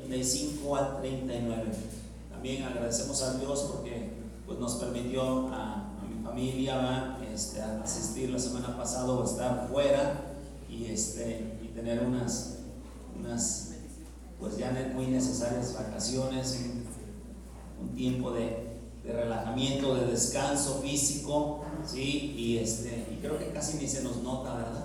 35 al 39. También agradecemos a Dios porque pues, nos permitió a mi familia asistir la semana pasada o estar fuera y tener unas pues ya muy necesarias vacaciones, un tiempo de relajamiento, de descanso físico, ¿sí? Y creo que casi ni se nos nota, ¿verdad?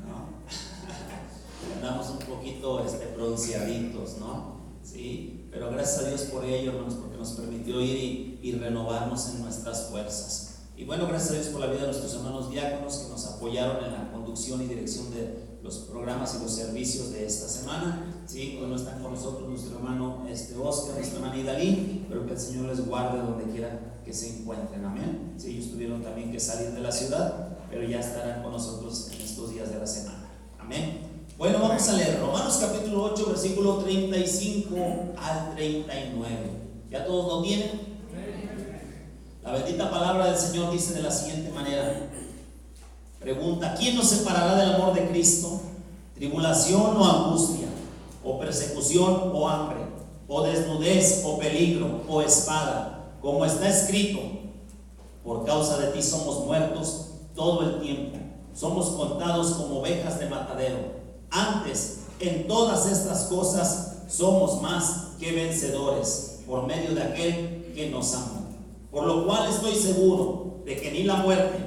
¿No? Andamos un poquito bronceaditos, ¿no? Sí, pero gracias a Dios por ello, hermanos, porque nos permitió ir y renovarnos en nuestras fuerzas. Y bueno, gracias a Dios por la vida de nuestros hermanos diáconos que nos apoyaron en la conducción y dirección de los programas y los servicios de esta semana. Sí, hoy no están con nosotros nuestro hermano Oscar, nuestra hermana Idalí, pero que el Señor les guarde donde quiera que se encuentren. Amén. Sí, ellos tuvieron también que salir de la ciudad, pero ya estarán con nosotros en estos días de la semana. Amén. Bueno, vamos a leer Romanos capítulo 8, versículo 35 al 39. ¿Ya todos lo tienen? La bendita palabra del Señor dice de la siguiente manera. Pregunta: ¿quién nos separará del amor de Cristo? ¿Tribulación o angustia? ¿O persecución o hambre? ¿O desnudez o peligro o espada? Como está escrito: por causa de ti somos muertos todo el tiempo, somos contados como ovejas de matadero. Antes, en todas estas cosas somos más que vencedores por medio de aquel que nos amó. Por lo cual estoy seguro de que ni la muerte,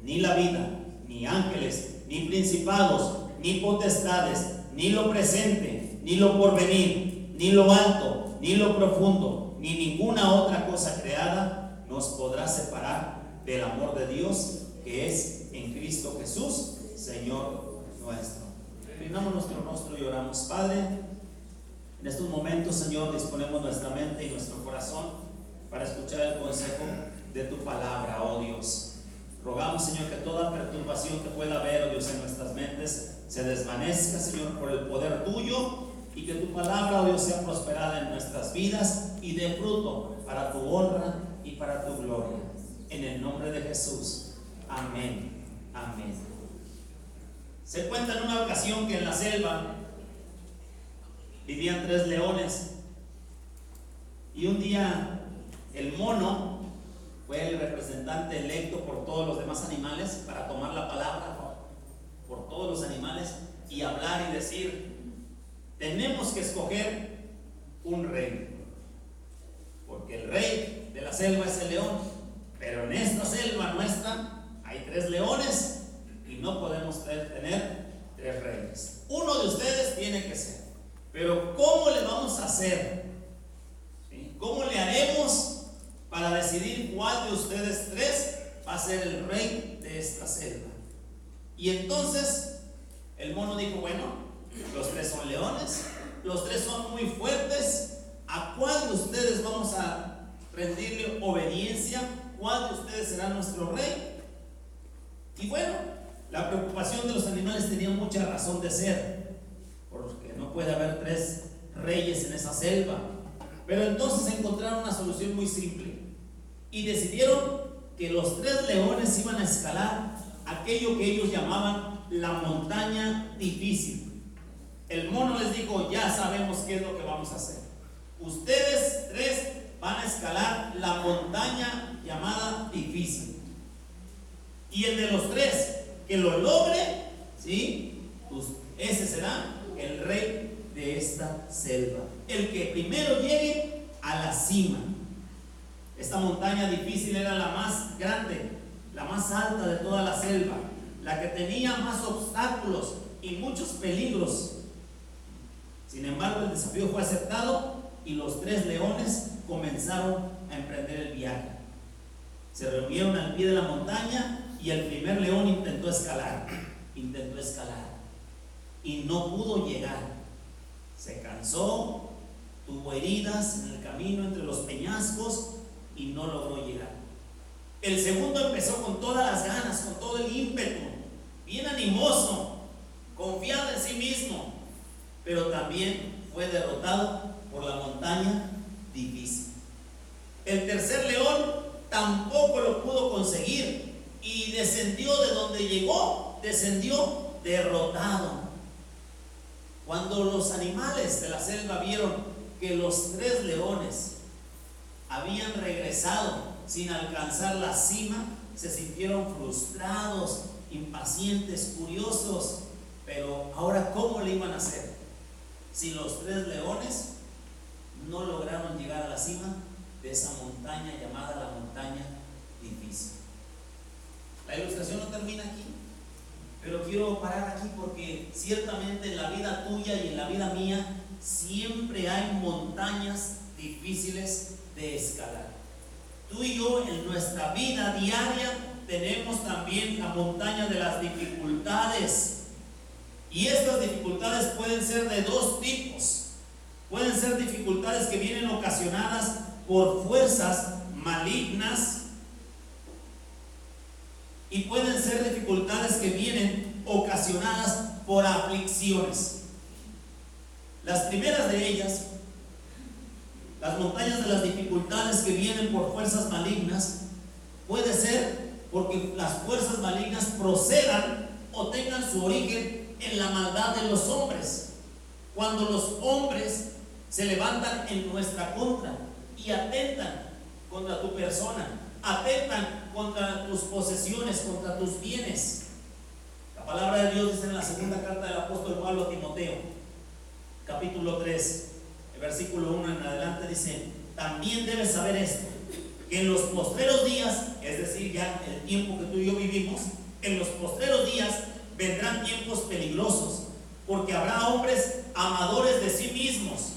ni la vida, ni ángeles, ni principados, ni potestades, ni lo presente, ni lo porvenir, ni lo alto, ni lo profundo, ni ninguna otra cosa creada nos podrá separar del amor de Dios que es en Cristo Jesús, Señor nuestro. Inclinamos nuestro rostro y oramos. Padre, en estos momentos, Señor, disponemos nuestra mente y nuestro corazón para escuchar el consejo de tu palabra, oh Dios. Rogamos, Señor, que toda perturbación que pueda haber, oh Dios, en nuestras mentes se desvanezca, Señor, por el poder tuyo, y que tu palabra, oh Dios, sea prosperada en nuestras vidas y dé fruto para tu honra y para tu gloria. En el nombre de Jesús. Amén. Amén. Se cuenta en una ocasión que en la selva vivían 3 leones, y un día el mono fue el representante electo por todos los demás animales para tomar la palabra por todos los animales y hablar y decir: tenemos que escoger un rey, porque el rey de la selva es el león, pero en esta selva nuestra hay 3 leones y no podemos tener 3 reyes. Uno de ustedes tiene que ser, pero ¿cómo le vamos a hacer? ¿Sí? ¿Cómo le haremos para decidir cuál de ustedes 3 va a ser el rey de esta selva? Y entonces el mono dijo: bueno, los 3 son leones, los 3 son muy fuertes. ¿A cuál de ustedes vamos a rendirle obediencia? ¿Cuál de ustedes será nuestro rey? Y bueno, la preocupación de los animales tenía mucha razón de ser, porque no puede haber 3 reyes en esa selva. Pero entonces encontraron una solución muy simple y decidieron que los 3 leones iban a escalar aquello que ellos llamaban la montaña difícil. El mono les dijo: ya sabemos qué es lo que vamos a hacer. Ustedes 3 van a escalar la montaña llamada difícil, y el de los 3 que lo logre, ¿sí? Pues ese será el rey de esta selva, el que primero llegue a la cima. Esta montaña difícil era la más grande, la más alta de toda la selva, la que tenía más obstáculos y muchos peligros. Sin embargo, el desafío fue aceptado y los 3 leones comenzaron a emprender el viaje. Se reunieron al pie de la montaña y el primer león intentó escalar y no pudo llegar. Se cansó, tuvo heridas en el camino entre los peñascos y no logró llegar. El segundo empezó con todas las ganas, con todo el ímpetu, bien animoso, confiado en sí mismo, pero también fue derrotado por la montaña difícil. El tercer león tampoco lo pudo conseguir y descendió de donde llegó, descendió derrotado. Cuando los animales de la selva vieron que los 3 leones habían regresado sin alcanzar la cima, se sintieron frustrados, impacientes, curiosos. Pero ahora, ¿cómo le iban a hacer si los 3 leones no lograron llegar a la cima de esa montaña llamada la montaña difícil? La ilustración no termina aquí, pero quiero parar aquí porque ciertamente en la vida tuya y en la vida mía siempre hay montañas difíciles de escalar. Tú y yo en nuestra vida diaria tenemos también la montaña de las dificultades. Y estas dificultades pueden ser de 2 tipos. Pueden ser dificultades que vienen ocasionadas por fuerzas malignas, y pueden ser dificultades que vienen ocasionadas por aflicciones. Las primeras de ellas, las montañas de las dificultades que vienen por fuerzas malignas, puede ser porque las fuerzas malignas procedan o tengan su origen en la maldad de los hombres. Cuando los hombres se levantan en nuestra contra y atentan contra tu persona, atentan contra tus posesiones, contra tus bienes. La palabra de Dios dice en la segunda carta del apóstol Pablo a Timoteo, capítulo 3, el versículo 1 en adelante, dice: también debes saber esto, que en los postreros días, es decir, ya el tiempo que tú y yo vivimos, en los postreros días vendrán tiempos peligrosos, porque habrá hombres amadores de sí mismos,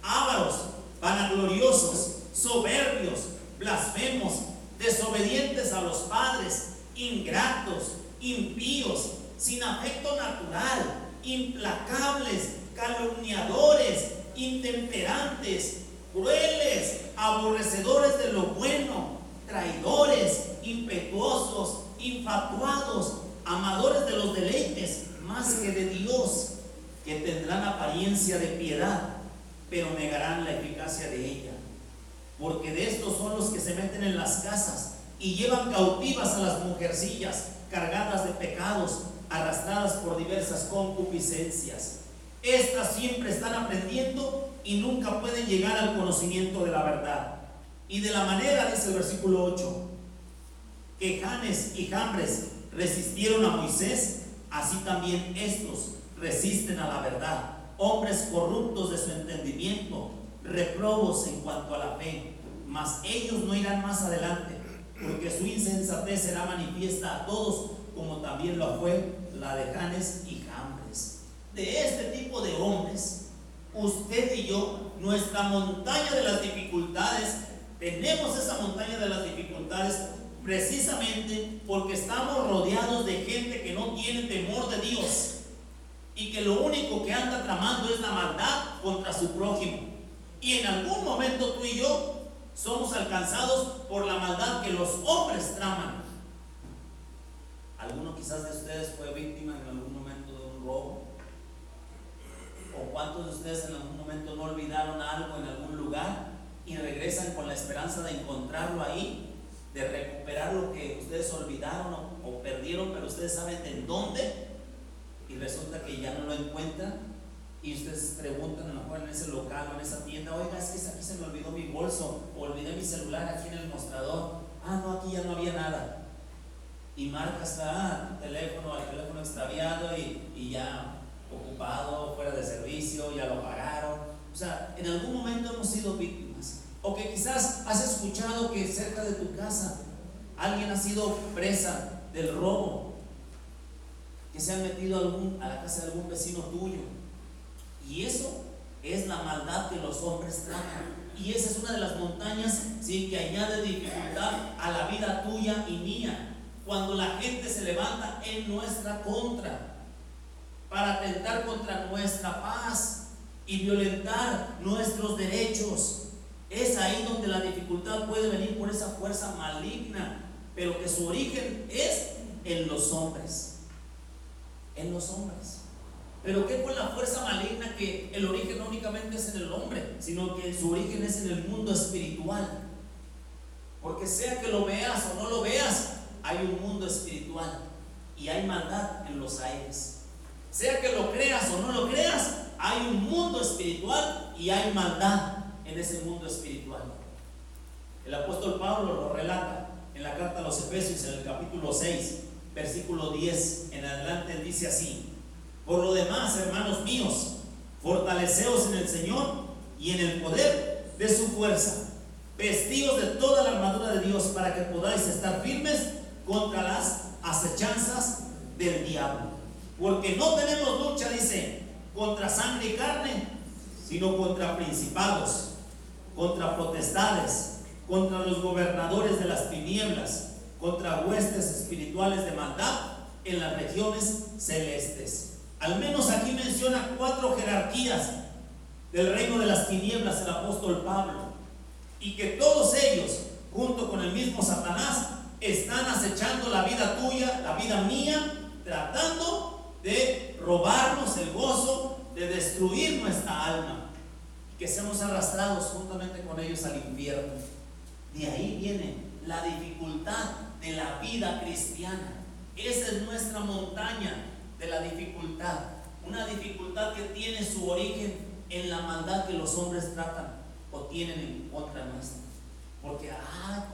ávaros, vanagloriosos, soberbios, blasfemos, desobedientes a los padres, ingratos, impíos, sin afecto natural, implacables, calumniadores, intemperantes, crueles, aborrecedores de lo bueno, traidores, impetuosos, infatuados, amadores de los deleites más que de Dios, que tendrán apariencia de piedad, pero negarán la eficacia de ella. Porque de estos son los que se meten en las casas y llevan cautivas a las mujercillas, cargadas de pecados, arrastradas por diversas concupiscencias. Estas siempre están aprendiendo y nunca pueden llegar al conocimiento de la verdad. Y de la manera, dice el versículo 8, que Janes y Jambres resistieron a Moisés, así también estos resisten a la verdad. Hombres corruptos de su entendimiento, reprobos en cuanto a la fe, mas ellos no irán más adelante, porque su insensatez será manifiesta a todos, como también lo fue la de Janes y Jambres. De este tipo de hombres, usted y yo, nuestra montaña de las dificultades, tenemos esa montaña de las dificultades precisamente porque estamos rodeados de gente que no tiene temor de Dios y que lo único que anda tramando es la maldad contra su prójimo. Y en algún momento tú y yo somos alcanzados por la maldad que los hombres traman. ¿Alguno quizás de ustedes fue víctima en algún momento de un robo? ¿O cuántos de ustedes en algún momento no olvidaron algo en algún lugar y regresan con la esperanza de encontrarlo ahí, de recuperar lo que ustedes olvidaron o perdieron, pero ustedes saben en dónde? Y resulta que ya no lo encuentran. Y ustedes preguntan a lo mejor en ese local o en esa tienda: oiga, es que aquí se me olvidó mi bolso, o olvidé mi celular aquí en el mostrador. Ah, no, aquí ya no había nada. Y marcas tu teléfono, al teléfono extraviado y ya ocupado, fuera de servicio, ya lo pagaron. O sea, en algún momento hemos sido víctimas. O que quizás has escuchado que cerca de tu casa alguien ha sido presa del robo, que se han metido a la casa de algún vecino tuyo. Y eso es la maldad que los hombres traman. Y esa es una de las montañas, ¿sí?, que añade dificultad a la vida tuya y mía. Cuando la gente se levanta en nuestra contra para atentar contra nuestra paz y violentar nuestros derechos, es ahí donde la dificultad puede venir por esa fuerza maligna, pero que su origen es en los hombres. En los hombres. Pero ¿qué con la fuerza maligna que el origen no únicamente es en el hombre, sino que su origen es en el mundo espiritual? Porque sea que lo veas o no lo veas, hay un mundo espiritual y hay maldad en los aires. Sea que lo creas o no lo creas, hay un mundo espiritual y hay maldad en ese mundo espiritual. El apóstol Pablo lo relata en la carta a los Efesios, en el capítulo 6, versículo 10 en adelante. Él dice así: por lo demás, hermanos míos, fortaleceos en el Señor y en el poder de su fuerza, vestidos de toda la armadura de Dios, para que podáis estar firmes contra las acechanzas del diablo. Porque no tenemos lucha, dice, contra sangre y carne, sino contra principados, contra potestades, contra los gobernadores de las tinieblas, contra huestes espirituales de maldad en las regiones celestes. Al menos aquí menciona 4 jerarquías del reino de las tinieblas el apóstol Pablo, y que todos ellos, junto con el mismo Satanás, están acechando la vida tuya, la vida mía, tratando de robarnos el gozo, de destruir nuestra alma, y que seamos arrastrados juntamente con ellos al infierno. De ahí viene la dificultad de la vida cristiana. Esa es nuestra montaña de la dificultad, una dificultad que tiene su origen en la maldad que los hombres tratan o tienen en contra nuestra. Porque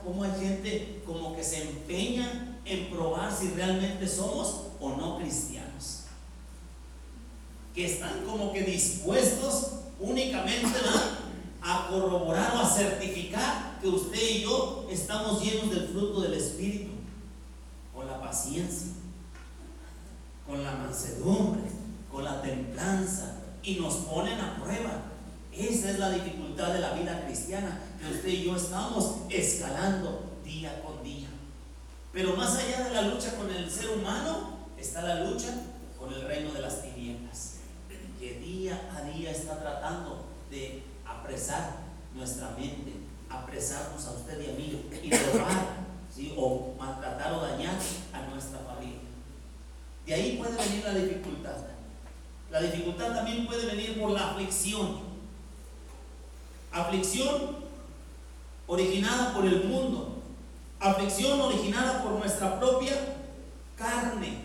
como hay gente como que se empeña en probar si realmente somos o no cristianos, que están como que dispuestos únicamente a corroborar o a certificar que usted y yo estamos llenos del fruto del Espíritu, con la paciencia, con la mansedumbre, con la templanza, y nos ponen a prueba. Esa es la dificultad de la vida cristiana, que usted y yo estamos escalando día con día. Pero más allá de la lucha con el ser humano, está la lucha con el reino de las tinieblas, que día a día está tratando de apresar nuestra mente, apresarnos a usted y a mí, y robar, ¿sí?, o maltratar o dañar a nuestra familia. De ahí puede venir la dificultad. La dificultad también puede venir por la aflicción. Aflicción originada por el mundo, aflicción originada por nuestra propia carne.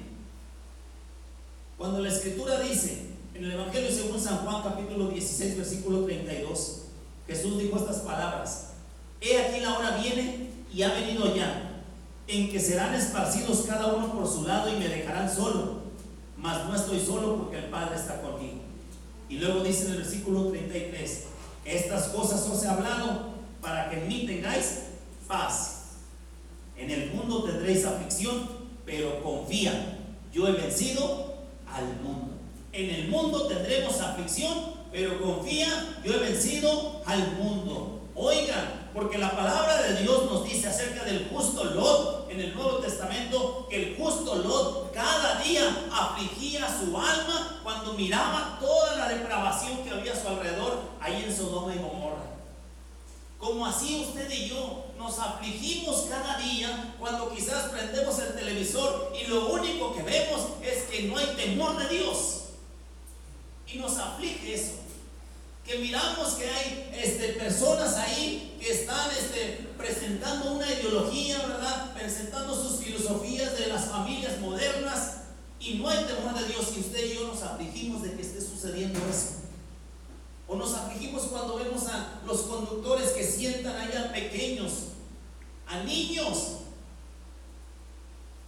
Cuando la Escritura dice en el Evangelio según San Juan, capítulo 16, versículo 32, Jesús dijo estas palabras: he aquí la hora viene y ha venido ya, en que serán esparcidos cada uno por su lado y me dejarán solo, mas no estoy solo, porque el Padre está conmigo. Y luego dice en el versículo 33: estas cosas os he hablado para que en mí tengáis paz. En el mundo tendréis aflicción, pero confía, yo he vencido al mundo. En el mundo tendremos aflicción, pero confía, yo he vencido al mundo. Oigan, porque la palabra de Dios nos dice acerca del justo Lot en el Nuevo Testamento, que el justo Lot cada día afligía su alma cuando miraba toda la depravación que había a su alrededor ahí en Sodoma y Gomorra. Como así usted y yo nos afligimos cada día cuando quizás prendemos el televisor y lo único que vemos es que no hay temor de Dios, y nos aflige eso. Que miramos que hay personas ahí que están presentando una ideología, ¿verdad?, presentando sus filosofías de las familias modernas, y no hay temor de Dios, y usted y yo nos afligimos de que esté sucediendo eso. O nos afligimos cuando vemos a los conductores que sientan ahí a pequeños, a niños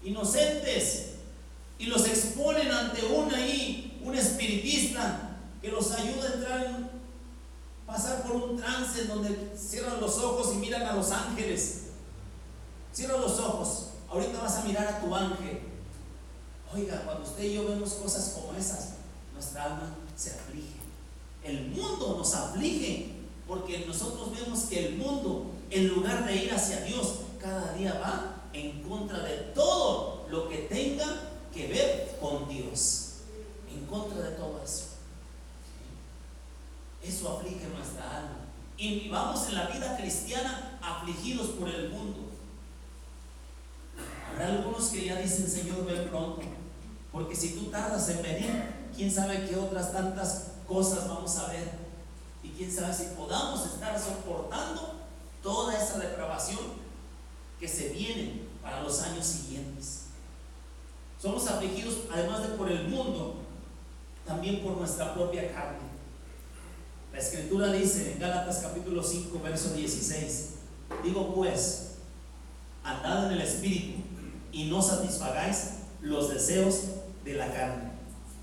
inocentes, y los exponen ante un espiritista que los ayuda a entrar pasar por un trance en donde cierran los ojos y miran a los ángeles. Cierra los ojos, ahorita vas a mirar a tu ángel. Oiga, cuando usted y yo vemos cosas como esas, nuestra alma se aflige. El mundo nos aflige, porque nosotros vemos que el mundo, en lugar de ir hacia Dios, cada día va en contra de todo lo que tenga que ver con Dios, en contra de todo eso. Eso aflige nuestra alma, y vamos en la vida cristiana afligidos por el mundo. Habrá algunos que ya dicen: Señor, ven pronto, porque si tú tardas en venir, quién sabe qué otras tantas cosas vamos a ver, y quién sabe si podamos estar soportando toda esa depravación que se viene para los años siguientes. Somos afligidos además de por el mundo, también por nuestra propia carne. La Escritura dice en Gálatas capítulo 5, verso 16: digo pues, andad en el Espíritu y no satisfagáis los deseos de la carne,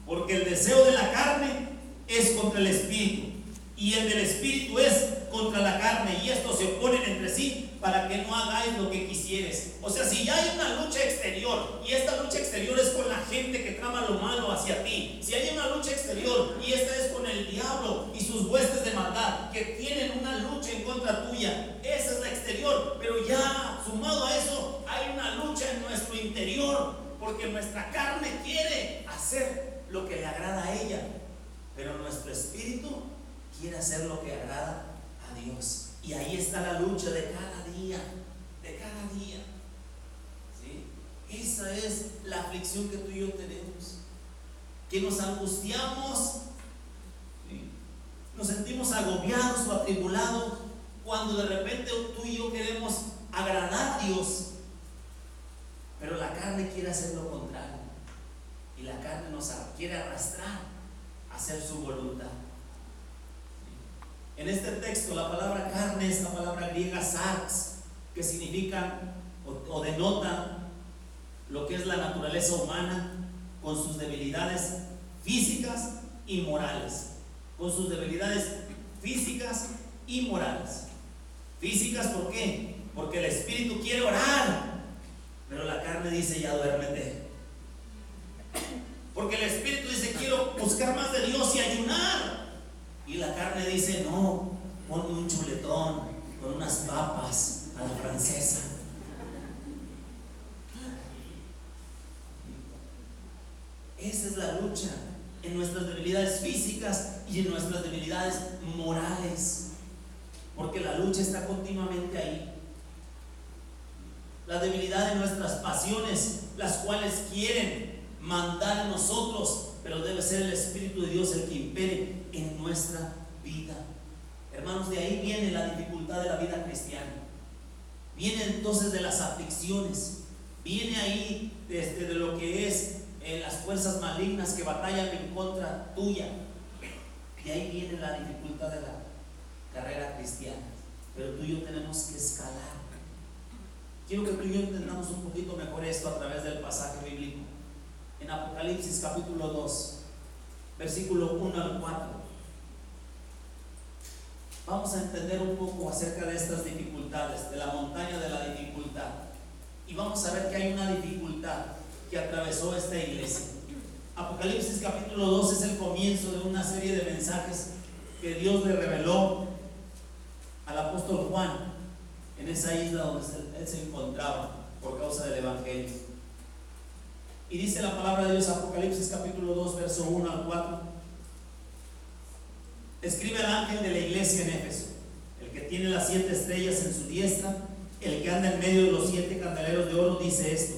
porque el deseo de la carne es contra el Espíritu, y el del Espíritu es contra la carne, y estos se oponen entre sí para que no hagáis lo que quisieres. O sea, si ya hay una lucha exterior, y esta lucha exterior es con la gente que trama lo malo hacia ti, si hay una lucha exterior y esta es con el diablo y sus huestes de maldad que tienen una lucha en contra tuya, esa es la exterior. Pero ya sumado a eso hay una lucha en nuestro interior, porque nuestra carne quiere hacer lo que le agrada a ella, pero nuestro espíritu quiere hacer lo que agrada a Dios. Y ahí está la lucha de cada día, de cada día. ¿Sí? Esa es la aflicción que tú y yo tenemos, que nos angustiamos, ¿sí? Nos sentimos agobiados o atribulados cuando de repente tú y yo queremos agradar a Dios, pero la carne quiere hacer lo contrario, y la carne nos quiere arrastrar a hacer su voluntad. En este texto la palabra carne es la palabra griega sarx, que significa o denota lo que es la naturaleza humana con sus debilidades físicas y morales. Con sus debilidades físicas y morales. Físicas, ¿por qué? Porque el espíritu quiere orar, pero la carne dice: ya duérmete. Porque el espíritu dice: quiero buscar más de Dios y ayunar. Y la carne dice: no, ponme un chuletón con unas papas a la francesa. Esa es la lucha en nuestras debilidades físicas y en nuestras debilidades morales, porque la lucha está continuamente ahí. La debilidad de nuestras pasiones, las cuales quieren mandar en nosotros, pero debe ser el Espíritu de Dios el que impere en nuestra vida. Hermanos, de ahí viene la dificultad de la vida cristiana. Viene entonces de las aflicciones. Viene ahí de lo que es las fuerzas malignas que batallan en contra tuya. De ahí viene la dificultad de la carrera cristiana. Pero tú y yo tenemos que escalar. Quiero que tú y yo entendamos un poquito mejor esto a través del pasaje bíblico. En Apocalipsis capítulo 2, versículo 1 al 4. Vamos a entender un poco acerca de estas dificultades, de la montaña de la dificultad. Y vamos a ver que hay una dificultad que atravesó esta iglesia. Apocalipsis capítulo 2 es el comienzo de una serie de mensajes que Dios le reveló al apóstol Juan en esa isla donde él se encontraba por causa del evangelio. Y dice la palabra de Dios, Apocalipsis capítulo 2, verso 1 al 4: escribe al ángel de la iglesia en Éfeso, el que tiene las 7 estrellas en su diestra, el que anda en medio de los 7 candeleros de oro, dice esto: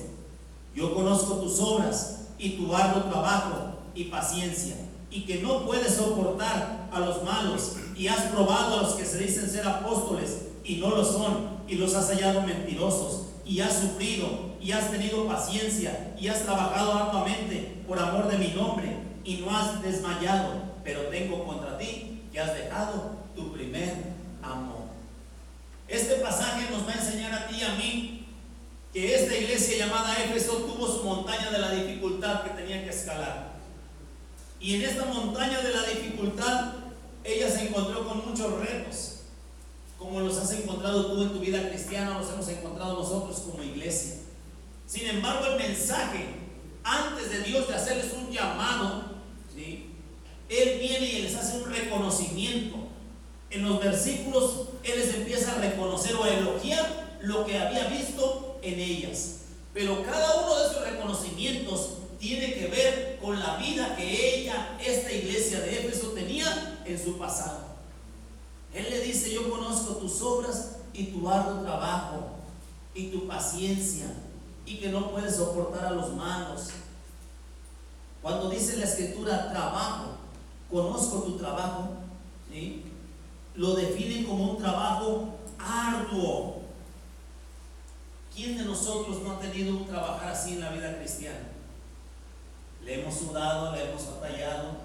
yo conozco tus obras y tu arduo trabajo y paciencia, y que no puedes soportar a los malos, y has probado a los que se dicen ser apóstoles y no lo son, y los has hallado mentirosos, y has sufrido y has tenido paciencia y has trabajado arduamente por amor de mi nombre y no has desmayado, pero tengo contra ti que has dejado tu primer amor. Este pasaje nos va a enseñar a ti y a mí que esta iglesia llamada Éfeso tuvo su montaña de la dificultad que tenía que escalar. Y en esta montaña de la dificultad ella se encontró con muchos retos, como los has encontrado tú en tu vida cristiana, los hemos encontrado nosotros como iglesia. Sin embargo, el mensaje, antes de Dios de hacerles un llamado, ¿sí?, Él viene y les hace un reconocimiento. En los versículos Él les empieza a reconocer o a elogiar lo que había visto en ellas. Pero cada uno de esos reconocimientos tiene que ver con la vida que esta iglesia de Éfeso tenía en su pasado. Él le dice: yo conozco tus obras y tu arduo trabajo y tu paciencia, y que no puedes soportar a los malos. Cuando dice la escritura trabajo, conozco tu trabajo, ¿sí?, lo define como un trabajo arduo. ¿Quién de nosotros no ha tenido un trabajar así en la vida cristiana? Le hemos sudado, le hemos batallado,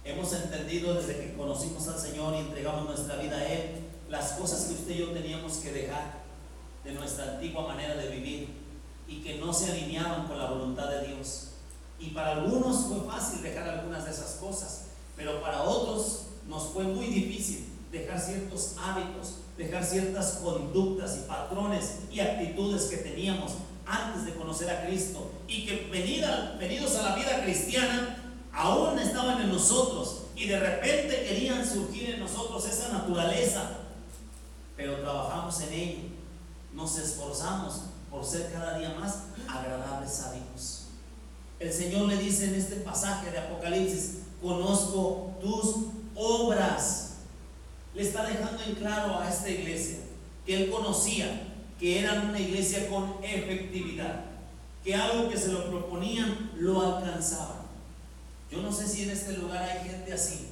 Hemos entendido desde que conocimos al Señor y entregamos nuestra vida a Él, las cosas que usted y yo teníamos que dejar de nuestra antigua manera de vivir y que no se alineaban con la voluntad de Dios. Y para algunos fue fácil dejar algunas de esas cosas, pero para otros nos fue muy difícil dejar ciertos hábitos, dejar ciertas conductas y patrones y actitudes que teníamos antes de conocer a Cristo, y que venidos a la vida cristiana aún estaban en nosotros, y de repente querían surgir en nosotros esa naturaleza, pero trabajamos en ello, nos esforzamos por ser cada día más agradables a Dios. El Señor le dice en este pasaje de Apocalipsis: conozco tus obras. Le está dejando en claro a esta iglesia que Él conocía que eran una iglesia con efectividad, que algo que se lo proponían lo alcanzaban. Yo no sé si en este lugar hay gente así,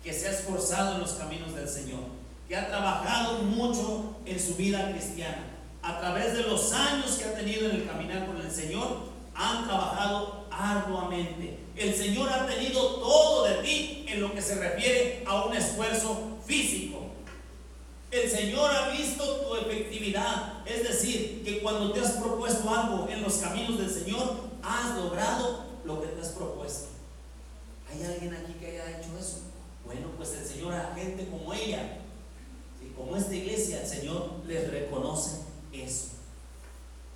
que se ha esforzado en los caminos del Señor, que ha trabajado mucho en su vida cristiana. A través de los años que ha tenido en el caminar con el Señor, han trabajado arduamente. El Señor ha tenido todo de ti en lo que se refiere a un esfuerzo físico. El Señor ha visto tu efectividad, es decir, que cuando te has propuesto algo en los caminos del Señor, has logrado lo que te has propuesto. ¿Hay alguien aquí que haya hecho eso? Bueno, pues el Señor a gente como ella, ¿sí?, como esta iglesia, el Señor les reconoce eso.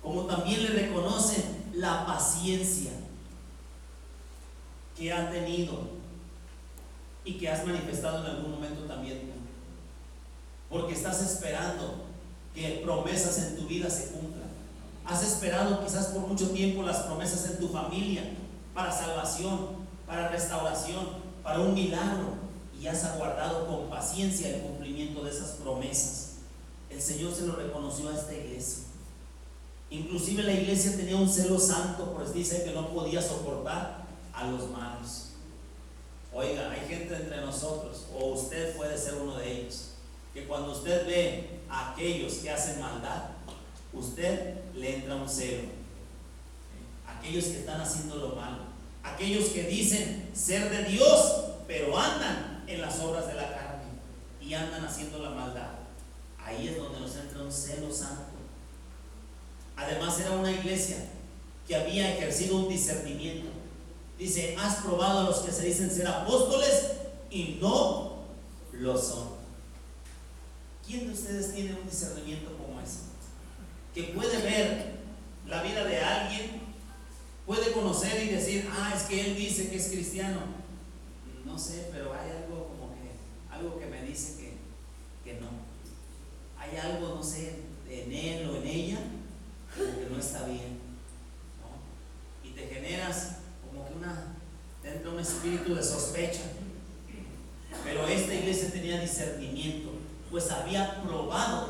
Como también le reconoce la paciencia que ha tenido y que has manifestado en algún momento también tú. Porque estás esperando que promesas en tu vida se cumplan. Has esperado quizás por mucho tiempo las promesas en tu familia, para salvación, para restauración, para un milagro, y has aguardado con paciencia el cumplimiento de esas promesas. El Señor se lo reconoció a esta iglesia. Inclusive la iglesia tenía un celo santo, pues dice que no podía soportar a los malos. Oiga, hay gente entre nosotros, o usted puede ser uno de ellos, que cuando usted ve a aquellos que hacen maldad, usted le entra un celo. Aquellos que están haciendo lo malo, aquellos que dicen ser de Dios, pero andan en las obras de la carne y andan haciendo la maldad. Ahí es donde nos entra un celo santo. Además, era una iglesia que había ejercido un discernimiento. Dice: has probado a los que se dicen ser apóstoles y no lo son. ¿Quién de ustedes tiene un discernimiento como ese? Que puede ver la vida de alguien, puede conocer y decir: ah, es que él dice que es cristiano. No sé, pero hay algo como que, algo que me dice que no. Hay algo, no sé, en él o en ella, como que no está bien, ¿no? Y te generas como que te entra un espíritu de sospecha. Pero esta iglesia tenía discernimiento, pues había probado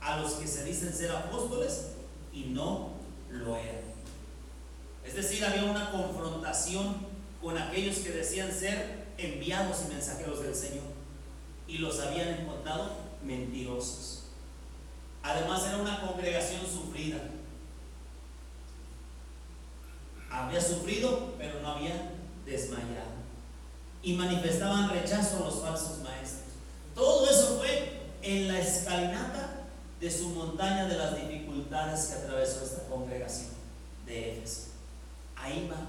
a los que se dicen ser apóstoles y no lo eran. Es decir, había una confrontación con aquellos que decían ser enviados y mensajeros del Señor, y los habían encontrado mentirosos. Además, era una congregación sufrida. Había sufrido, pero no había desmayado, y manifestaban rechazo a los falsos maestros. Todo eso fue en la escalinata de su montaña de las dificultades que atravesó esta congregación de Éfeso. Ahí va,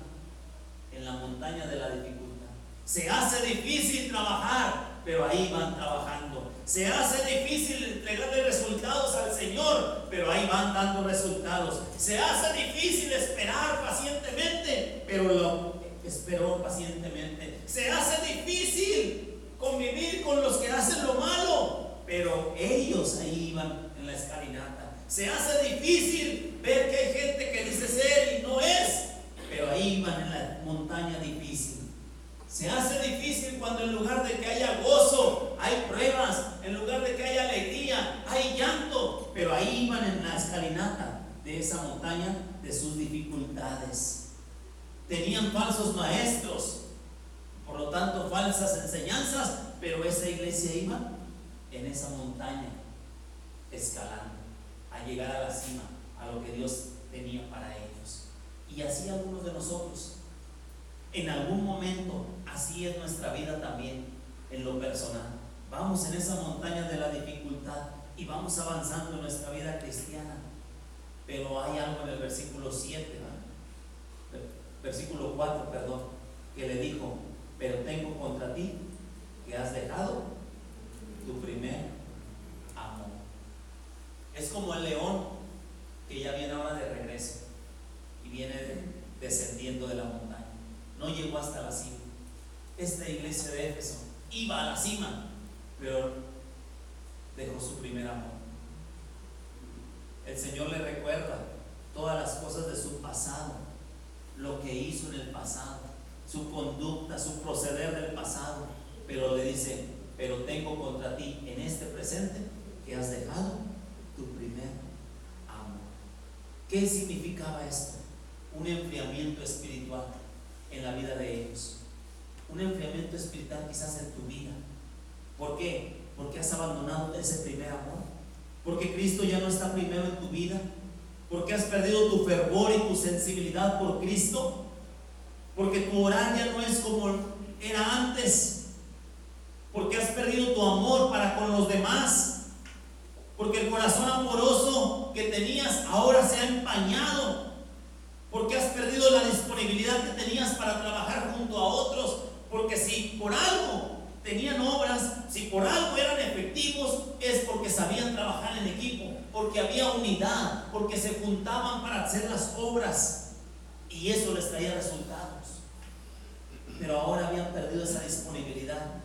en la montaña de la dificultad. Se hace difícil trabajar, pero ahí van trabajando. Se hace difícil entregarle resultados al Señor, pero ahí van dando resultados. Se hace difícil esperar pacientemente, pero lo esperó pacientemente. Se hace difícil convivir con los que hacen lo malo, pero ellos ahí iban en la escalinata. Se hace difícil ver que hay gente que dice ser y no es, pero ahí iban en la montaña difícil. Se hace difícil cuando en lugar de que haya gozo, hay pruebas, en lugar de que haya alegría, hay llanto, pero ahí iban en la escalinata de esa montaña de sus dificultades. Tenían falsos maestros, por lo tanto falsas enseñanzas, pero esa iglesia iba en esa montaña escalando, a llegar a la cima, a lo que Dios tenía para ellos. Y así algunos de nosotros En algún momento, así es nuestra vida también, en lo personal. Vamos en esa montaña de la dificultad y vamos avanzando en nuestra vida cristiana. Pero hay algo en el versículo 7, ¿no? Versículo 4, perdón, que le dijo: pero tengo contra ti que has dejado tu primer amor. Es como el león que ya viene ahora de regreso y viene descendiendo de la montaña. No llegó hasta la cima. Esta iglesia de Éfeso iba a la cima, pero dejó su primer amor. El Señor le recuerda todas las cosas de su pasado, lo que hizo en el pasado, su conducta, su proceder del pasado, pero le dice: pero tengo contra ti en este presente que has dejado tu primer amor. ¿Qué significaba esto? Un enfriamiento espiritual en la vida de ellos, un enfriamiento espiritual quizás en tu vida. ¿Por qué? Porque has abandonado ese primer amor, porque Cristo ya no está primero en tu vida, porque has perdido tu fervor y tu sensibilidad por Cristo, porque tu orar ya no es como era antes, porque has perdido tu amor para con los demás, porque el corazón amoroso que tenías ahora se ha empañado, porque has perdido la disponibilidad que tenías para trabajar junto a otros, porque si por algo tenían obras, si por algo eran efectivos, es porque sabían trabajar en equipo, porque había unidad, porque se juntaban para hacer las obras y eso les traía resultados. Pero ahora habían perdido esa disponibilidad.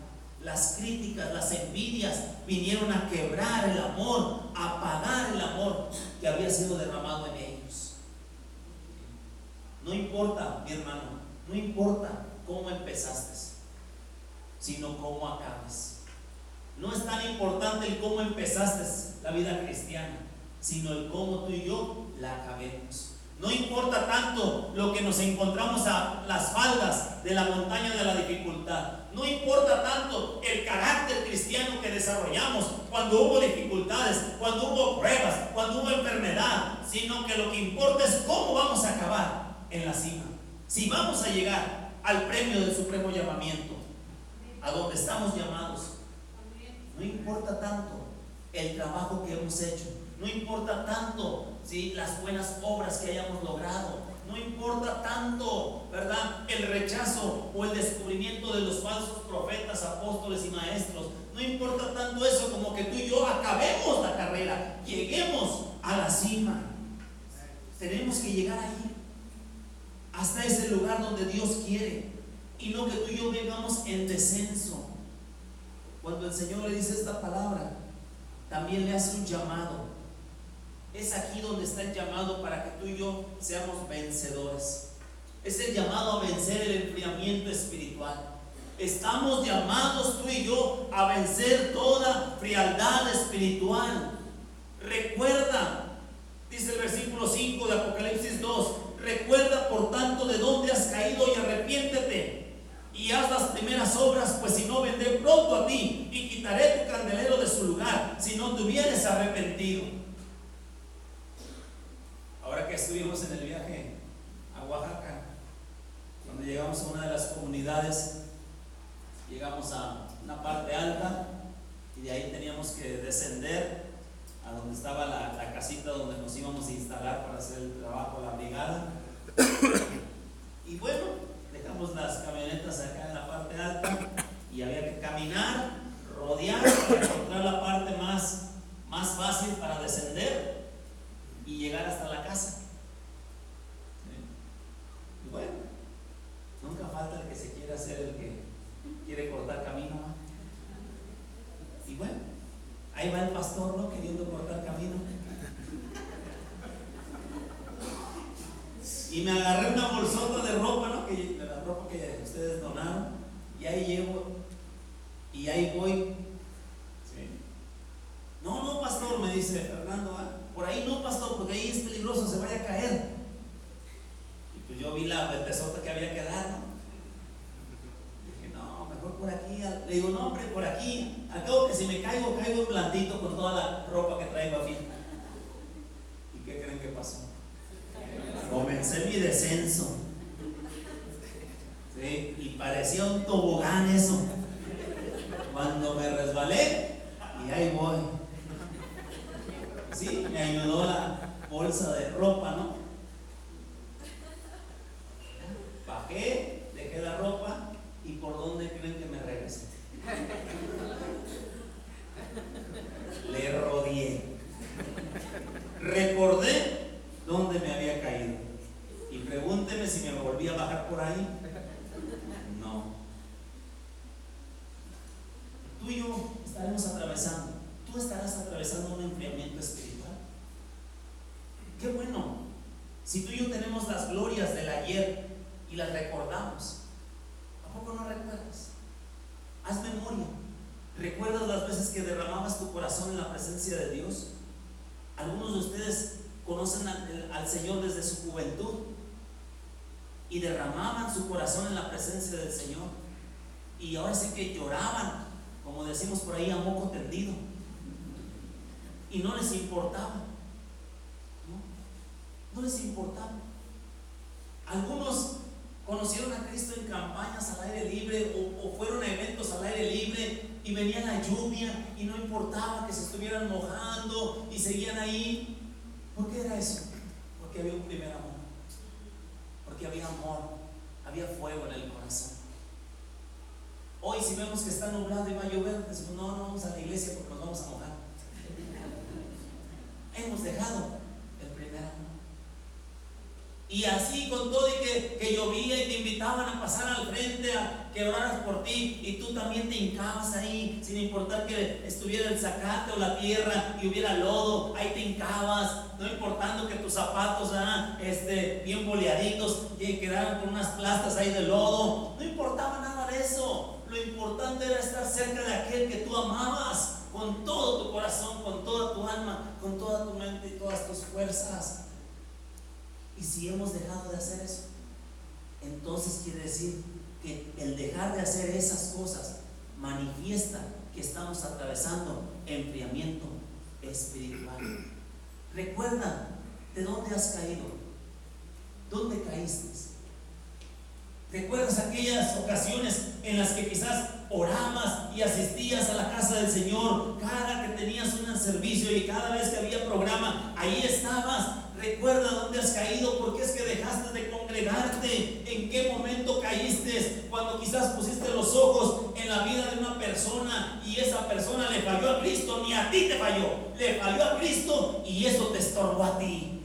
Las críticas, las envidias vinieron a quebrar el amor, a apagar el amor que había sido derramado en ellos. No importa, mi hermano, no importa cómo empezaste, sino cómo acabes. No es tan importante el cómo empezaste la vida cristiana, sino el cómo tú y yo la acabemos. No importa tanto lo que nos encontramos a las faldas de la montaña de la dificultad. No importa tanto el carácter cristiano que desarrollamos cuando hubo dificultades, cuando hubo pruebas, cuando hubo enfermedad, sino que lo que importa es cómo vamos a acabar en la cima. Si vamos a llegar al premio del supremo llamamiento, a donde estamos llamados. No importa tanto el trabajo que hemos hecho, no importa tanto, ¿sí?, las buenas obras que hayamos logrado, no importa tanto, ¿verdad?, el rechazo o el descubrimiento de los falsos profetas, apóstoles y maestros. No importa tanto eso como que tú y yo acabemos la carrera, lleguemos a la cima. Tenemos que llegar ahí, hasta ese lugar donde Dios quiere, y no que tú y yo vengamos en descenso. Cuando el Señor le dice esta palabra, también le hace un llamado. Es aquí donde está el llamado para que tú y yo seamos vencedores. Es el llamado a vencer el enfriamiento espiritual. Estamos llamados tú y yo a vencer toda frialdad espiritual. Recuerda, dice el versículo 5 de Apocalipsis 2, recuerda por tanto de dónde has caído y arrepiéntete y haz las primeras obras, pues si no, vendré pronto a ti y quitaré tu candelero de su lugar si no te hubieres arrepentido. Ahora que estuvimos en el viaje a Oaxaca, cuando llegamos a una de las comunidades, llegamos a una parte alta y de ahí teníamos que descender a donde estaba la casita donde nos íbamos a instalar para hacer el trabajo de la brigada. Y bueno, dejamos las camionetas acá en la parte alta y había que caminar, rodear para encontrar la parte más fácil para descender y llegar hasta la casa. Y bueno, nunca falta el que se quiere hacer el que quiere cortar camino, ¿no? Y bueno, ahí va el pastor, ¿no?, queriendo cortar camino. Y me agarré una bolsota de ropa, ¿no?, de la ropa que ustedes donaron, y ahí llevo, y ahí voy. ¿Sí? No, pastor, me dice Fernando, por ahí no, pastor, porque ahí es peligroso, se vaya a caer. Y pues yo vi el tesoro que había que dar, ¿no? Dije, no, mejor por aquí. Le digo, no, hombre, por aquí. Al cabo que si me caigo blandito con toda la ropa que traigo aquí. ¿Y qué creen que pasó? Comencé mi descenso. ¿Sí? parecía un tobogán eso. Cuando me resbalé, y ahí voy. Sí, me ayudó la bolsa de ropa, ¿no? Bajé, dejé la ropa, y ¿por dónde creen que me regresé? Le rodeé. Recordé dónde me había caído. Y pregúnteme si me volví a bajar por ahí. No. Tú y yo estaremos atravesando. Tú estarás atravesando un enfriamiento espiritual. Qué bueno. Si tú y yo tenemos las glorias del ayer y las recordamos, ¿a poco no recuerdas? Haz memoria. ¿Recuerdas las veces que derramabas tu corazón en la presencia de Dios? Algunos de ustedes conocen al Señor desde su juventud y derramaban su corazón en la presencia del Señor, y ahora sí que lloraban, como decimos por ahí, a moco tendido, y no les importaba, no les importaba. Algunos conocieron a Cristo en campañas al aire libre o fueron a eventos al aire libre y venía la lluvia y no importaba que se estuvieran mojando y seguían ahí. ¿Por qué era eso? Porque había un primer amor, porque había amor, había fuego en el corazón. Hoy si vemos que está nublado y va a llover, decimos no vamos a la iglesia porque nos vamos a mojar. Hemos dejado el primer amor. Y así con todo y que llovía y te invitaban a pasar al frente a que oraras por ti, y tú también te hincabas ahí sin importar que estuviera el zacate o la tierra y hubiera lodo, ahí te hincabas, no importando que tus zapatos bien boleaditos y quedaran con unas plastas ahí de lodo, no importaba nada de eso. Lo importante era estar cerca de aquel que tú amabas con todo tu corazón, con toda tu alma, con toda tu mente y todas tus fuerzas. Y si hemos dejado de hacer eso, entonces quiere decir que el dejar de hacer esas cosas manifiesta que estamos atravesando enfriamiento espiritual. Recuerda de dónde has caído, dónde caíste. ¿Recuerdas aquellas ocasiones en las que quizás orabas y asistías a la casa del Señor cada que tenías un servicio y cada vez que había programa, ahí estabas? Recuerda dónde has caído, por qué es que dejaste de congregarte, en qué momento caíste, cuando quizás pusiste los ojos en la vida de una persona y esa persona le falló a Cristo, ni a ti te falló, le falló a Cristo y eso te estorbó a ti.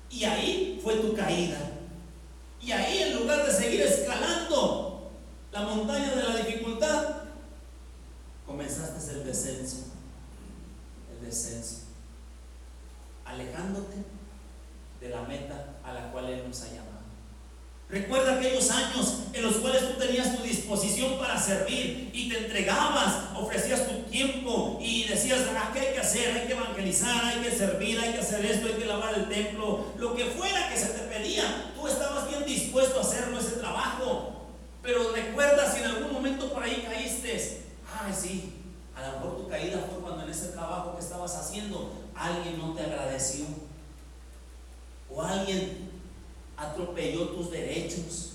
Y ahí fue tu caída. Y ahí, en lugar de seguir escalando la montaña de la dificultad, comenzaste el descenso, alejándote de la meta a la cual Él nos ha llamado. Recuerda aquellos años en los cuales tú tenías tu disposición para servir y te entregabas, ofrecías tu tiempo y decías, ¿qué hay que hacer? Hay que evangelizar, hay que servir, hay que hacer esto, hay que lavar el templo, lo que fuera que se te pedía, tú estabas bien dispuesto a hacerlo, ese trabajo. Pero recuerda si en algún momento por ahí caíste, sí, a lo mejor tu caída fue cuando en ese trabajo que estabas haciendo alguien no te agradeció, o alguien atropelló tus derechos,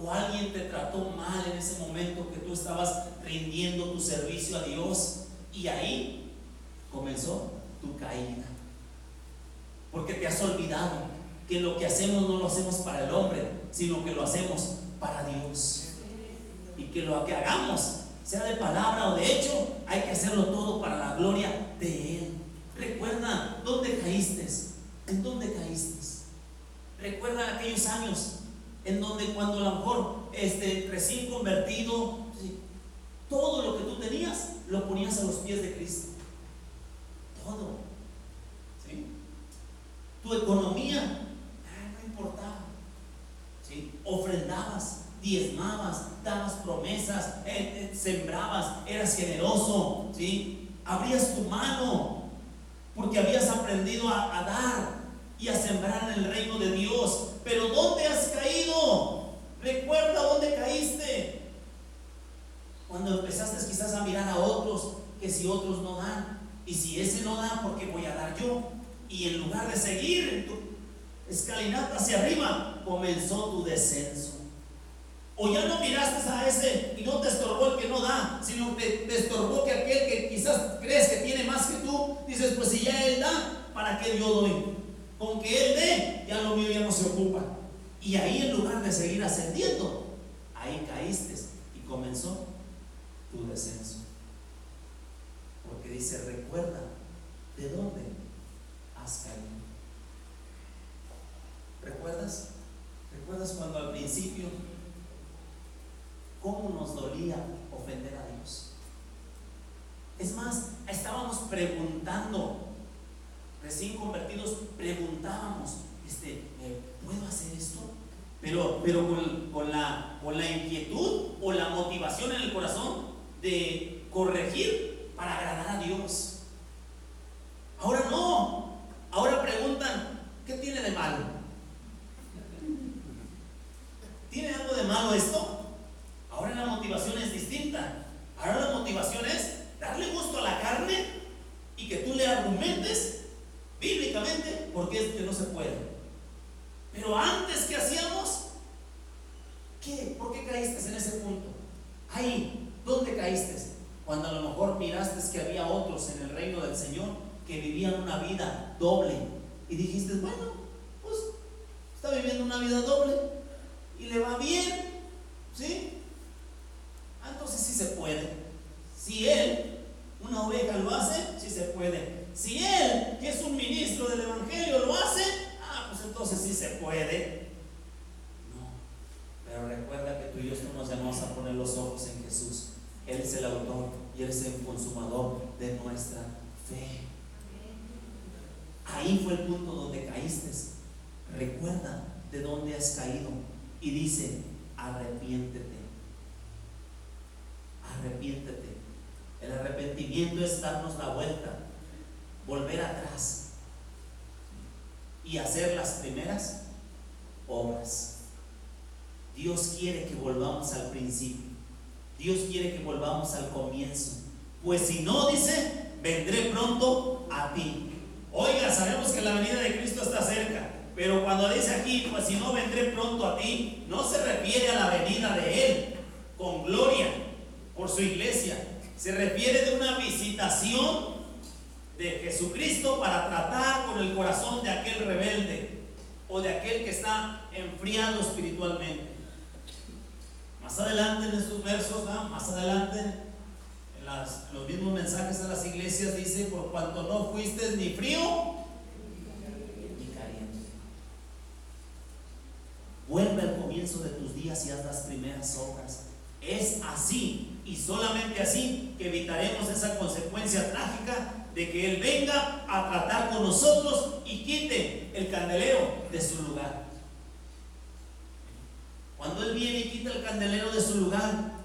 o alguien te trató mal en ese momento que tú estabas rindiendo tu servicio a Dios, y ahí comenzó tu caída, porque te has olvidado que lo que hacemos no lo hacemos para el hombre, sino que lo hacemos para Dios, y que lo que hagamos, sea de palabra o de hecho, hay que hacerlo todo para la gloria de Él. Recuerda dónde caíste, en dónde caíste. Recuerda aquellos años en donde cuando a lo mejor recién convertido, todo lo que tú tenías lo ponías a los pies de Cristo. Todo. ¿Sí? Tu economía no importaba. ¿Sí? Ofrendabas, diezmabas, dabas promesas, sembrabas, eras generoso, ¿sí? Abrías tu mano porque habías aprendido a dar y a sembrar en el reino de Dios. Pero ¿dónde has caído? Recuerda dónde caíste. Cuando empezaste quizás a mirar a otros, que si otros no dan, y si ese no da, ¿por qué voy a dar yo? Y en lugar de seguir en tu escalinata hacia arriba, comenzó tu descenso. O ya no miraste a ese y no te estorbó el que no da, sino te estorbó que aquel que quizás crees que tiene más que tú, dices, pues si ya él da, ¿para qué yo doy? Con que él dé, ya lo mío ya no se ocupa. Y ahí, en lugar de seguir ascendiendo, ahí caíste y comenzó tu descenso. Porque dice, recuerda de dónde has caído. ¿Recuerdas? ¿Recuerdas cuando al principio cómo nos dolía ofender a Dios? Es más, estábamos preguntando, recién convertidos, preguntábamos, ¿puedo hacer esto? Pero con la inquietud o la motivación en el corazón de corregir para agradar a Dios. Ahora no, ahora preguntan, ¿qué tiene de malo? ¿Tiene algo de malo esto? Ahora la motivación es distinta. Ahora la motivación es darle gusto a la carne y que tú le argumentes bíblicamente porque es que no se puede. Pero antes, ¿qué hacíamos? ¿Qué? ¿Por qué caíste en ese punto? Ahí, ¿dónde caíste? Cuando a lo mejor miraste que había otros en el reino del Señor que vivían una vida doble y dijiste, bueno, pues está viviendo una vida doble y le va bien, ¿sí? Entonces sí se puede. Si él, una oveja, lo hace, sí se puede. Si él, que es un ministro del evangelio, lo hace, pues entonces sí se puede. No, pero recuerda que tú y yo nos llamamos a poner los ojos en Jesús. Él es el autor y Él es el consumador de nuestra fe. Ahí fue el punto donde caíste. Recuerda de dónde has caído y dice, arrepiéntete. Arrepiéntete. El arrepentimiento es darnos la vuelta, volver atrás y hacer las primeras obras. Dios quiere que volvamos al principio. Dios quiere que volvamos al comienzo. Pues si no, dice, vendré pronto a ti. Oiga, sabemos que la venida de Cristo está cerca, pero cuando dice aquí, pues si no, vendré pronto a ti, no se refiere a la venida de Él con gloria por su iglesia. Se refiere de una visitación de Jesucristo para tratar con el corazón de aquel rebelde o de aquel que está enfriado espiritualmente. Más adelante en estos versos, más adelante en los mismos mensajes a las iglesias dice, por cuanto no fuiste ni frío ni caliente. Vuelve al comienzo de tus días y haz las primeras obras. Es así y solamente así que evitaremos esa consecuencia trágica de que Él venga a tratar con nosotros y quite el candelero de su lugar. Cuando Él viene y quita el candelero de su lugar,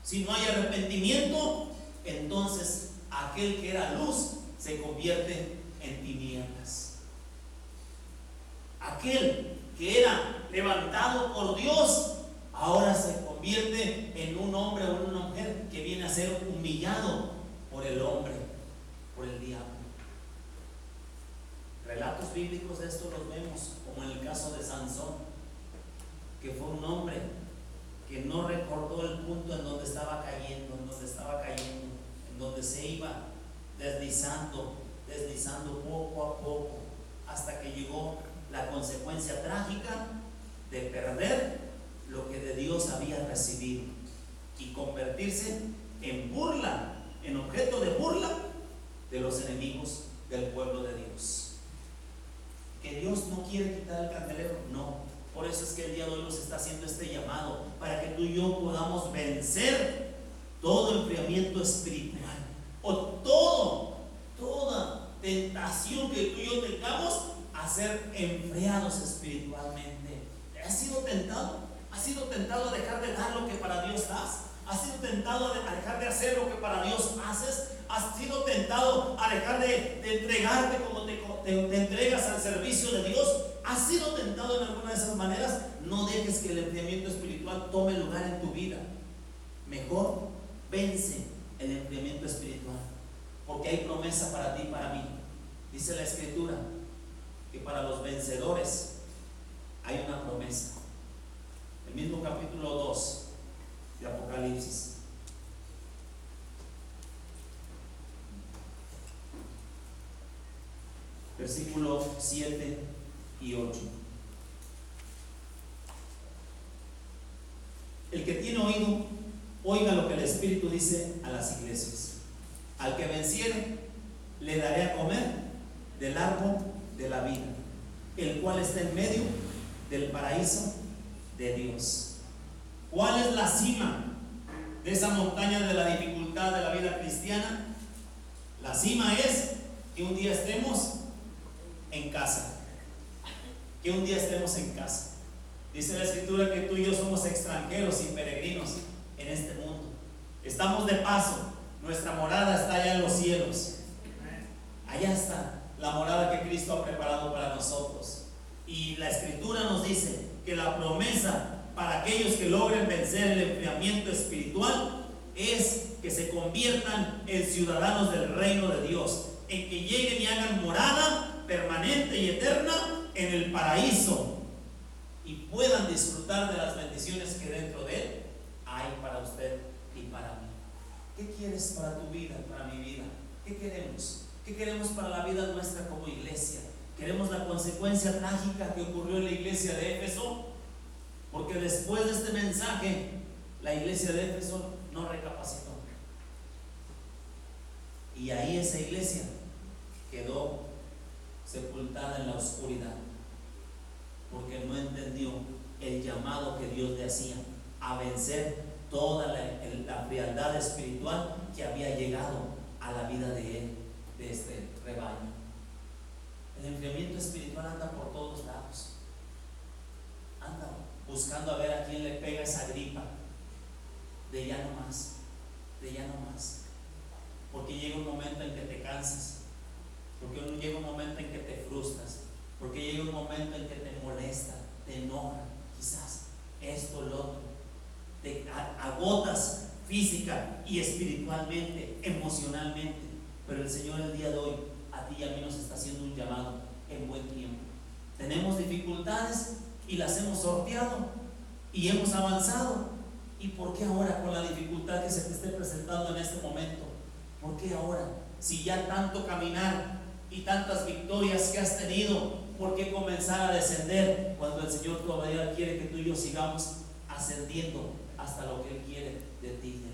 si no hay arrepentimiento, entonces aquel que era luz se convierte en tinieblas. Aquel que era levantado por Dios ahora se convierte en un hombre o en una mujer que viene a ser humillado por el hombre, por el diablo. Relatos bíblicos de esto los vemos, como en el caso de Sansón, que fue un hombre que no recordó el punto en donde estaba cayendo, en donde se iba deslizando poco a poco, hasta que llegó la consecuencia trágica de perder lo que de Dios había recibido y convertirse en burla, en objeto de burla de los enemigos del pueblo de Dios. ¿Que Dios no quiere quitar el candelero? No. Por eso es que el día de hoy nos está haciendo este llamado, para que tú y yo podamos vencer todo enfriamiento espiritual o toda tentación que tú y yo tengamos a ser enfriados espiritualmente. ¿Has sido tentado? ¿Has sido tentado a dejar de dar lo que para Dios das? ¿Has sido tentado a dejar de hacer lo que para Dios haces? ¿Has sido tentado a dejar de entregarte como te entregas al servicio de Dios? ¿Has sido tentado en alguna de esas maneras? No dejes que el enfriamiento espiritual tome lugar en tu vida. Mejor vence el enfriamiento espiritual, porque hay promesa para ti y para mí. Dice la Escritura que para los vencedores hay una promesa. el mismo capítulo 2 de Apocalipsis. Versículo 7 y 8. El que tiene oído, oiga lo que el Espíritu dice a las iglesias. Al que venciere, le daré a comer del árbol de la vida, el cual está en medio del paraíso de Dios. ¿Cuál es la cima de esa montaña de la dificultad de la vida cristiana? La cima es que un día estemos en casa. Que un día estemos en casa. Dice la Escritura que tú y yo somos extranjeros y peregrinos en este mundo. Estamos de paso. Nuestra morada está allá en los cielos. Allá está la morada que Cristo ha preparado para nosotros. Y la Escritura nos dice que la promesa para aquellos que logren vencer el enfriamiento espiritual es que se conviertan en ciudadanos del reino de Dios, en que lleguen y hagan morada permanente y eterna en el paraíso y puedan disfrutar de las bendiciones que dentro de él hay para usted y para mí. ¿Qué quieres para tu vida, para mi vida? ¿Qué queremos? ¿Qué queremos para la vida nuestra como iglesia? ¿Queremos la consecuencia trágica que ocurrió en la iglesia de Éfeso? Porque después de este mensaje, la iglesia de Éfeso no recapacitó. Y ahí esa iglesia quedó sepultada en la oscuridad, porque no entendió el llamado que Dios le hacía a vencer toda la frialdad espiritual que había llegado a la vida de él, de este rebaño. El enfriamiento espiritual anda por todos lados, anda buscando a ver a quién le pega esa gripa de ya no más, de ya no más, porque llega un momento en que te cansas, porque llega un momento en que te frustras, porque llega un momento en que te molesta, te enoja, quizás esto, lo otro, te agotas física y espiritualmente, emocionalmente. Pero el Señor el día de hoy a ti y a mí nos está haciendo un llamado en buen tiempo. Tenemos dificultades y las hemos sorteado y hemos avanzado. ¿Y por qué ahora, con la dificultad que se te esté presentando en este momento? ¿Por qué ahora? Si ya tanto caminar y tantas victorias que has tenido, ¿por qué comenzar a descender cuando el Señor todavía quiere que tú y yo sigamos ascendiendo hasta lo que Él quiere de ti y de mí?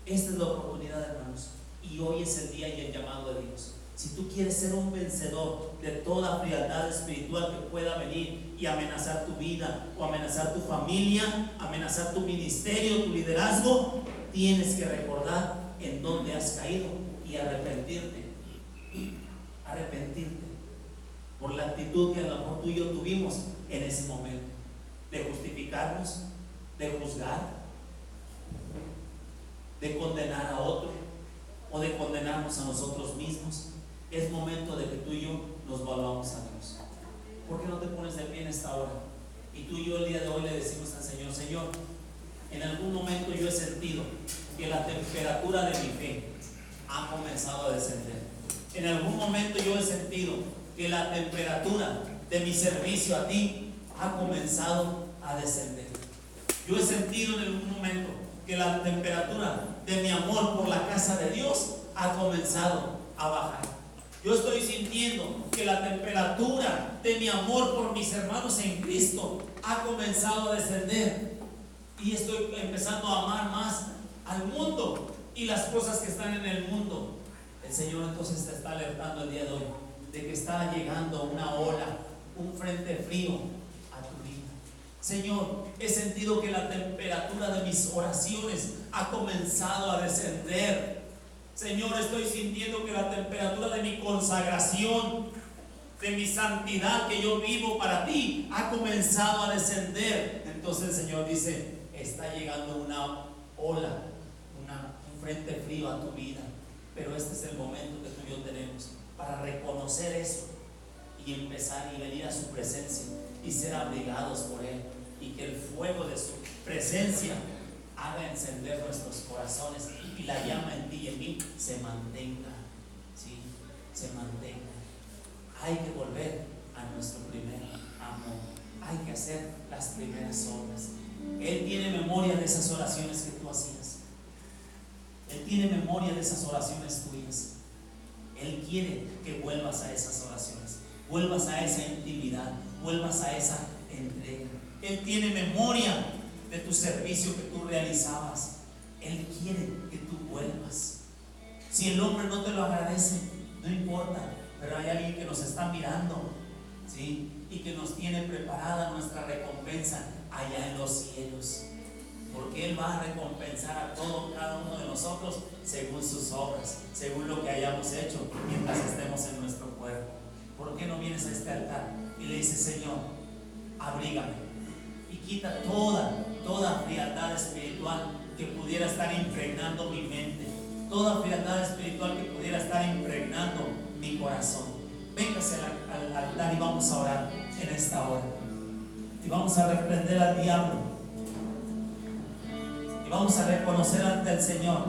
Esta es la oportunidad, hermanos, y hoy es el día y el llamado de Dios. Si tú quieres ser un vencedor de toda frialdad espiritual que pueda venir y amenazar tu vida o amenazar tu familia, amenazar tu ministerio, tu liderazgo, tienes que recordar en dónde has caído y arrepentirte por la actitud que a lo mejor tú y yo tuvimos en ese momento, de justificarnos, de juzgar, de condenar a otro o de condenarnos a nosotros mismos. Es momento de que tú y yo nos volvamos a Dios. ¿Por qué no te pones de pie en esta hora? Y tú y yo el día de hoy le decimos al Señor: Señor, en algún momento yo he sentido que la temperatura de mi fe ha comenzado a descender. En algún momento yo he sentido que la temperatura de mi servicio a ti ha comenzado a descender. Yo he sentido en algún momento que la temperatura de mi amor por la casa de Dios ha comenzado a bajar. Yo estoy sintiendo que la temperatura de mi amor por mis hermanos en Cristo ha comenzado a descender. Y estoy empezando a amar más al mundo y las cosas que están en el mundo. El Señor entonces te está alertando el día de hoy de que está llegando una ola, un frente frío a tu vida. Señor, he sentido que la temperatura de mis oraciones ha comenzado a descender. Señor, estoy sintiendo que la temperatura de mi consagración, de mi santidad que yo vivo para ti, ha comenzado a descender. Entonces el Señor dice: está llegando una ola, un frente frío a tu vida. Pero este es el momento que tú y yo tenemos para reconocer eso y empezar y venir a su presencia y ser abrigados por Él, y que el fuego de su presencia haga encender nuestros corazones y la llama en ti y en mí se mantenga, ¿sí? Se mantenga. Hay que volver a nuestro primer amor, hay que hacer las primeras obras. Él tiene memoria de esas oraciones que tú hacías. Él tiene memoria de esas oraciones tuyas. Él quiere que vuelvas a esas oraciones, vuelvas a esa intimidad, vuelvas a esa entrega. Él tiene memoria de tu servicio que tú realizabas. Él quiere que tú vuelvas. Si el hombre no te lo agradece, no importa, pero hay alguien que nos está mirando, ¿sí? Y que nos tiene preparada nuestra recompensa allá en los cielos, porque Él va a recompensar a cada uno de nosotros según sus obras, según lo que hayamos hecho mientras estemos en nuestro cuerpo. ¿Por qué no vienes a este altar y le dices: Señor, abrígame y quita toda frialdad espiritual que pudiera estar impregnando mi mente, toda frialdad espiritual que pudiera estar impregnando mi corazón? Véngase al altar y vamos a orar en esta hora. Y vamos a reprender al diablo. Y vamos a reconocer ante el Señor